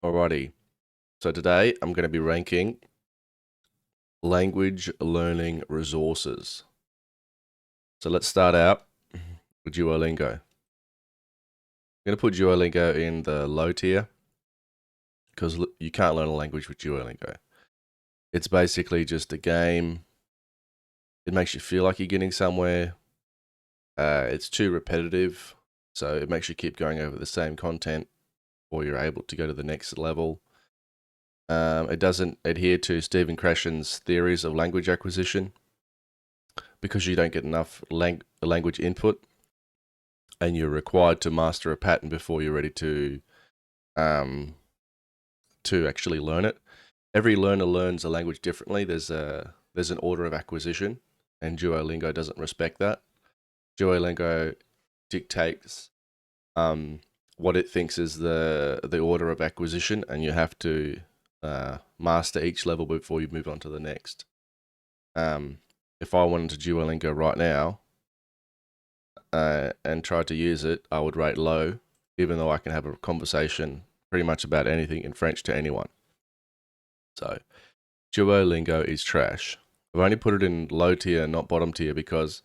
Alrighty, so today I'm going to be ranking language learning resources. So let's start out with Duolingo. I'm going to put Duolingo in the low tier because you can't learn a language with Duolingo. It's basically just a game. It makes you feel like you're getting somewhere. It's too repetitive, so it makes you keep going over the same content or you're able to go to the next level. It doesn't adhere to Stephen Krashen's theories of language acquisition because you don't get enough language input and you're required to master a pattern before you're ready to actually learn it. Every learner learns a language differently. There's an order of acquisition, and Duolingo doesn't respect that. Duolingo dictates what it thinks is the order of acquisition, and you have to master each level before you move on to the next. If I went into Duolingo right now and tried to use it, I would rate low, even though I can have a conversation pretty much about anything in French to anyone. So Duolingo is trash. I've only put it in low tier, not bottom tier, because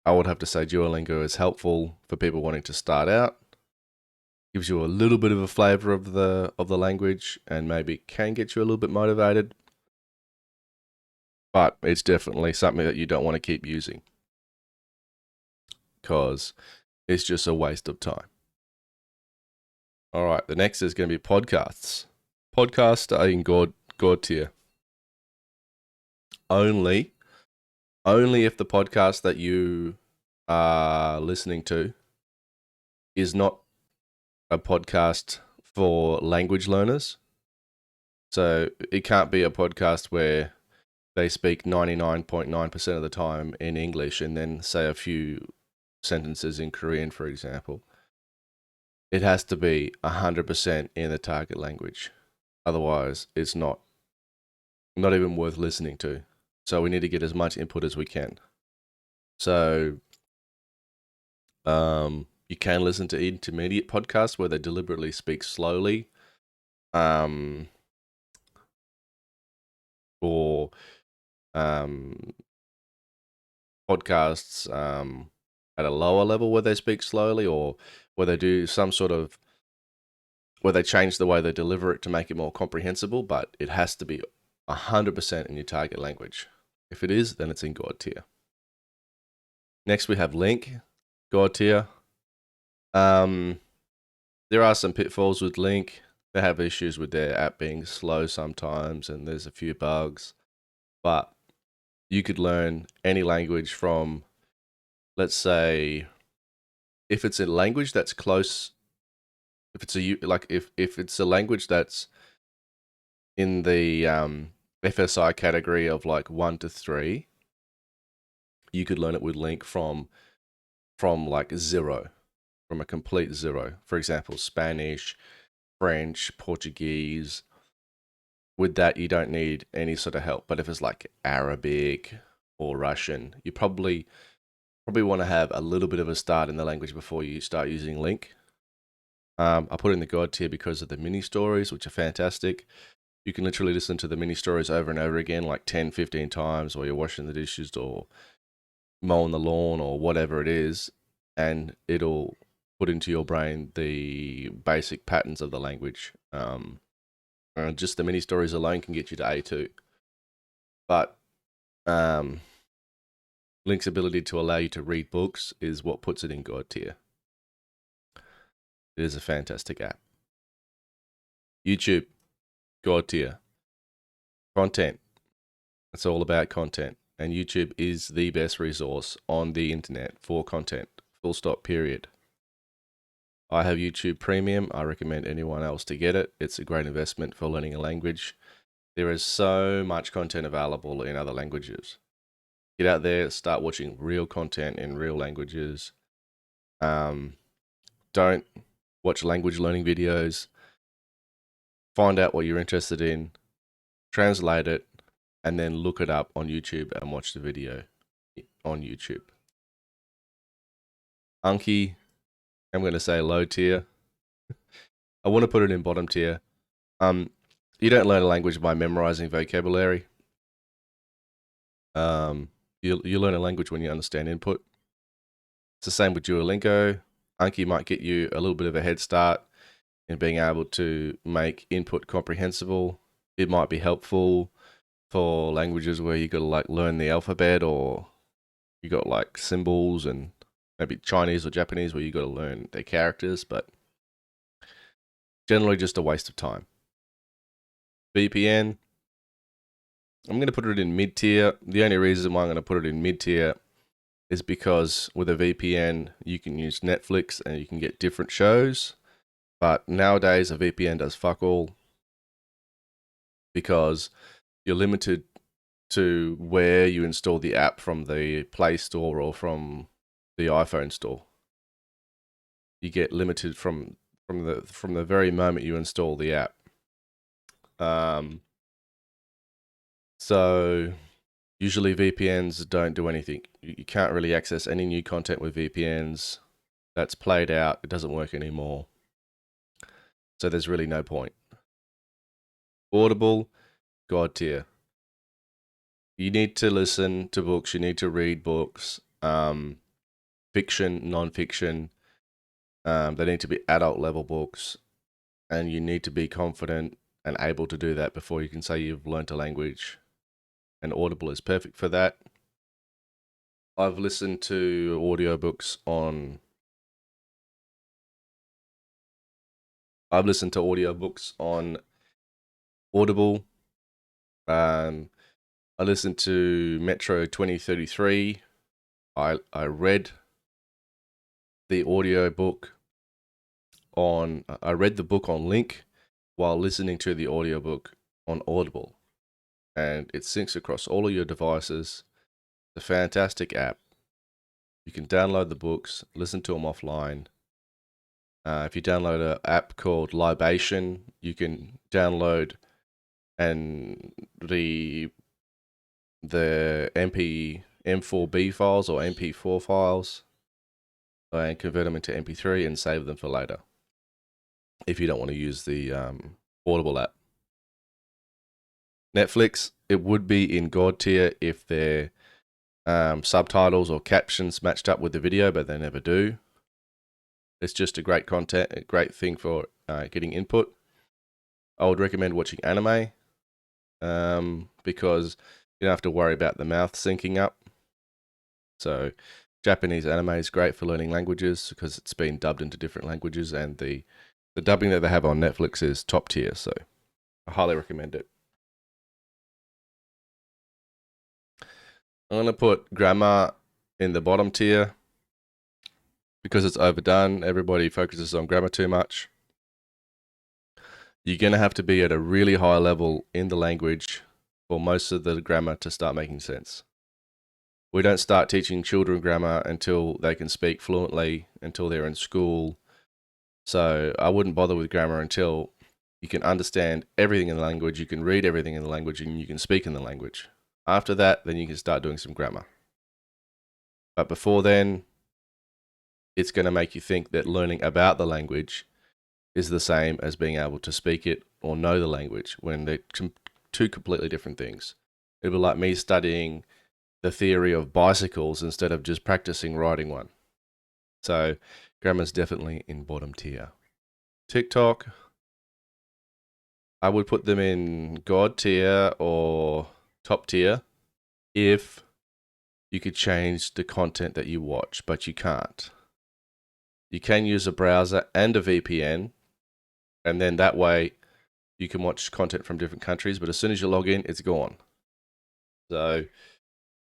I would have to say Duolingo is helpful for people wanting to start out. Gives you a little bit of a flavor of the language and maybe can get you a little bit motivated. But it's definitely something that you don't want to keep using because it's just a waste of time. All right, the next is going to be podcasts. Podcasts are in God tier. Only if the podcast that you are listening to is not a podcast for language learners. So it can't be a podcast where they speak 99.9% of the time in English and then say a few sentences in Korean, for example. It has to be 100% in the target language. Otherwise, it's not even worth listening to. So we need to get as much input as we can. So you can listen to intermediate podcasts where they deliberately speak slowly, or podcasts at a lower level where they speak slowly, or where they do some sort of where they change the way they deliver it to make it more comprehensible. But it has to be 100% in your target language. If it is, then it's in God tier. Next, we have Link, God tier. There are some pitfalls with Link. They have issues with their app being slow sometimes, and there's a few bugs. But you could learn any language from, let's say, if it's a language that's close, if it's a language that's in the FSI category of like 1 to 3, you could learn it with Link from like 0, from a complete 0. For example, Spanish, French, Portuguese. With that, you don't need any sort of help. But if it's like Arabic or Russian, you probably want to have a little bit of a start in the language before you start using Link. I put in the God tier because of the mini stories, which are fantastic. You can literally listen to the mini stories over and over again, like 10, 15 times, while you're washing the dishes or mowing the lawn or whatever it is, and it'll put into your brain the basic patterns of the language. Just the mini stories alone can get you to A2. But Link's ability to allow you to read books is what puts it in God tier. It is a fantastic app. YouTube, God tier. Content. It's all about content. And YouTube is the best resource on the internet for content. Full stop, period. I have YouTube Premium. I recommend anyone else to get it. It's a great investment for learning a language. There is so much content available in other languages. Get out there, start watching real content in real languages. Don't watch language learning videos. Find out what you're interested in, translate it, and then look it up on YouTube and watch the video on YouTube. Anki, I'm going to say low tier. I want to put it in bottom tier. You don't learn a language by memorizing vocabulary. You learn a language when you understand input. It's the same with Duolingo. Anki might get you a little bit of a head start in being able to make input comprehensible. It might be helpful for languages where you got to like learn the alphabet, or you got like symbols, and maybe Chinese or Japanese where you got to learn their characters, but generally just a waste of time. VPN, I'm going to put it in mid tier. The only reason why I'm going to put it in mid tier is because with a VPN, you can use Netflix and you can get different shows. But nowadays, a VPN does fuck all because you're limited to where you install the app from the Play Store or from the iPhone store. You get limited from the very moment you install the app. So usually VPNs don't do anything. You can't really access any new content with VPNs. That's played out. It doesn't work anymore. So there's really no point. Audible, God tier. You need to listen to books. You need to read books. Fiction, non-fiction. They need to be adult level books. And you need to be confident and able to do that before you can say you've learnt a language. And Audible is perfect for that. I've listened to audiobooks on Audible. I listened to Metro 2033. I read the audiobook I read the book on Link while listening to the audiobook on Audible. And it syncs across all of your devices. It's a fantastic app. You can download the books, listen to them offline. If you download an app called Libation, you can download and the M4B files or MP4 files and convert them into MP3 and save them for later if you don't want to use the Audible app. Netflix, it would be in God tier if their subtitles or captions matched up with the video, but they never do. It's just a great thing for getting input. I would recommend watching anime because you don't have to worry about the mouth syncing up. So Japanese anime is great for learning languages because it's been dubbed into different languages, and the dubbing that they have on Netflix is top tier, so I highly recommend it. I'm going to put grammar in the bottom tier because it's overdone. Everybody focuses on grammar too much. You're going to have to be at a really high level in the language for most of the grammar to start making sense. We don't start teaching children grammar until they can speak fluently, until they're in school. So I wouldn't bother with grammar until you can understand everything in the language, you can read everything in the language, and you can speak in the language. After that, then you can start doing some grammar. But before then, it's going to make you think that learning about the language is the same as being able to speak it or know the language, when they're two completely different things. It'd be like me studying the theory of bicycles instead of just practicing riding one. So grammar's definitely in bottom tier. TikTok, I would put them in God tier or top tier if you could change the content that you watch, but you can't. You can use a browser and a VPN, and then that way you can watch content from different countries, but as soon as you log in, it's gone. So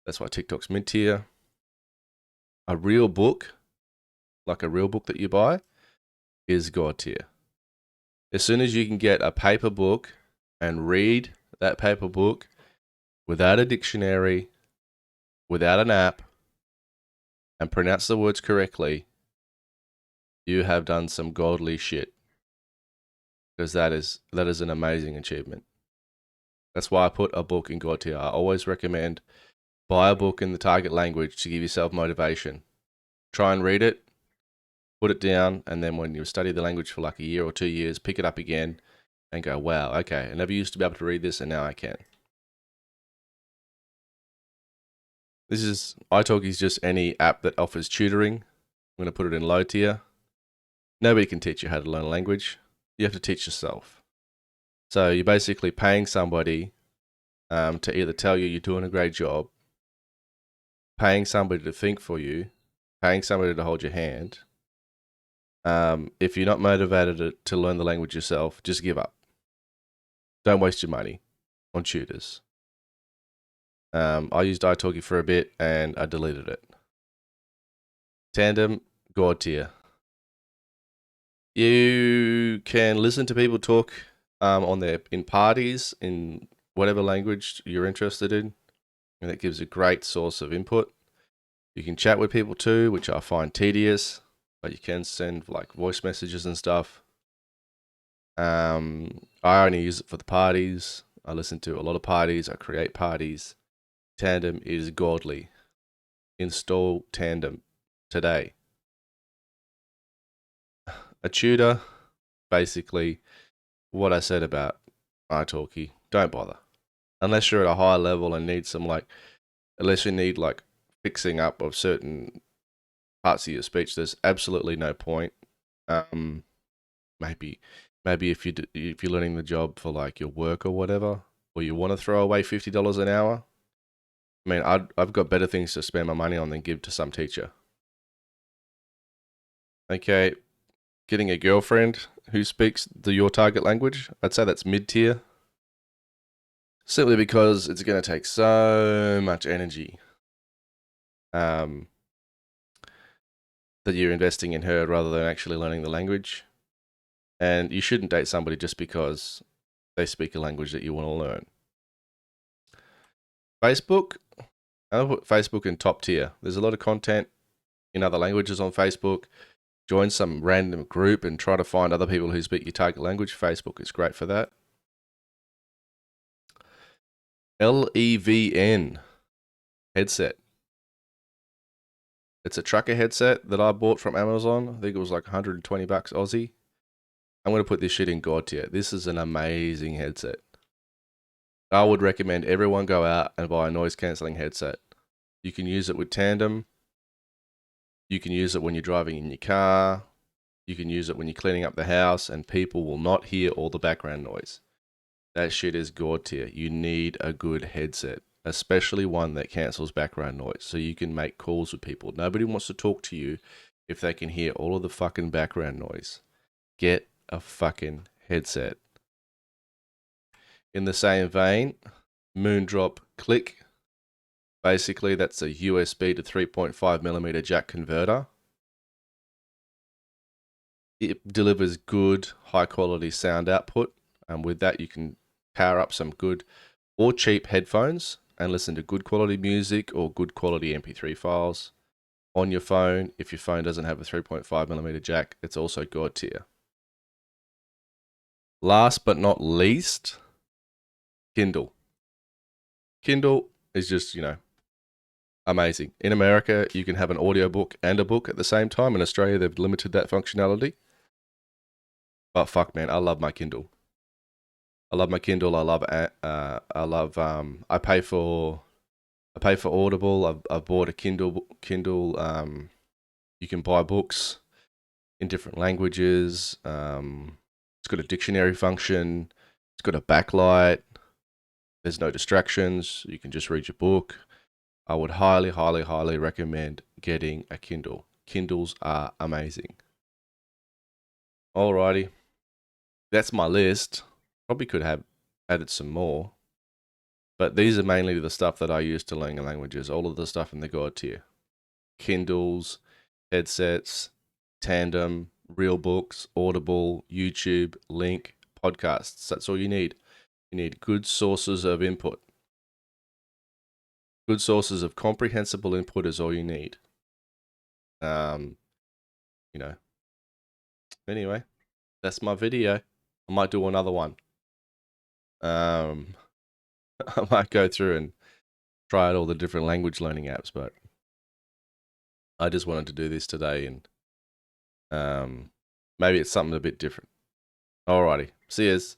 that's why TikTok's mid-tier. A real book, like a real book that you buy, is God tier. As soon as you can get a paper book and read that paper book without a dictionary, without an app, and pronounce the words correctly, you have done some godly shit. Because that is an amazing achievement. That's why I put a book in God tier. I always recommend buy a book in the target language to give yourself motivation. Try and read it. put it down, and then when you study the language for like a year or 2 years, pick it up again and go, wow, okay, I never used to be able to read this, and now I can. italki is just any app that offers tutoring. I'm going to put it in low tier. Nobody can teach you how to learn a language. You have to teach yourself. So you're basically paying somebody to either tell you you're doing a great job, paying somebody to think for you, paying somebody to hold your hand. If you're not motivated to learn the language yourself, just give up. Don't waste your money on tutors. I used italki for a bit and I deleted it. Tandem, God tier. You can listen to people talk in parties in whatever language you're interested in, and that gives a great source of input. You can chat with people too, which I find tedious, but you can send like voice messages and stuff. I only use it for the parties. I listen to a lot of parties. I create parties. Tandem is godly. Install Tandem today. A tutor, basically, what I said about italki. Don't bother. Unless you're at a high level and need unless you need like fixing up of certain parts of your speech, there's absolutely no point. Maybe if you're learning the job for like your work or whatever, or you want to throw away $50 an hour. I mean, I've got better things to spend my money on than give to some teacher. Okay, getting a girlfriend who speaks your target language, I'd say that's mid tier. Simply because it's going to take so much energy that you're investing in her rather than actually learning the language. And you shouldn't date somebody just because they speak a language that you want to learn. Facebook, I'll put Facebook in top tier. There's a lot of content in other languages on Facebook. Join some random group and try to find other people who speak your target language. Facebook is great for that. LEVN headset. It's a trucker headset that I bought from Amazon. I think it was like 120 bucks Aussie. I'm going to put this shit in God tier. This is an amazing headset. I would recommend everyone go out and buy a noise cancelling headset. You can use it with Tandem. You can use it when you're driving in your car. You can use it when you're cleaning up the house, and people will not hear all the background noise. That shit is God tier. You need a good headset, especially one that cancels background noise, so you can make calls with people. Nobody wants to talk to you if they can hear all of the fucking background noise. Get a fucking headset. In the same vein, Moondrop Click. Basically, that's a USB to 3.5mm jack converter. It delivers good, high quality sound output. And with that, you can power up some good or cheap headphones and listen to good quality music or good quality MP3 files on your phone. If your phone doesn't have a 3.5mm jack, it's also God tier. Last but not least, Kindle. Kindle is just, amazing. In America, you can have an audiobook and a book at the same time. In Australia, they've limited that functionality. But fuck, man, I love my Kindle. I love my Kindle. I pay for Audible. I've bought a Kindle. You can buy books in different languages. It's got a dictionary function. It's got a backlight. There's no distractions. You can just read your book. I would highly, highly, highly recommend getting a Kindle. Kindles are amazing. Alrighty. That's my list. Probably could have added some more. But these are mainly the stuff that I use to learn languages. All of the stuff in the God tier. Kindles, headsets, Tandem, real books, Audible, YouTube, Link, podcasts. That's all you need. You need good sources of input. Good sources of comprehensible input is all you need. Anyway, that's my video. I might do another one. I might go through and try out all the different language learning apps, but I just wanted to do this today and Um, maybe it's something a bit different. Alrighty, see yous.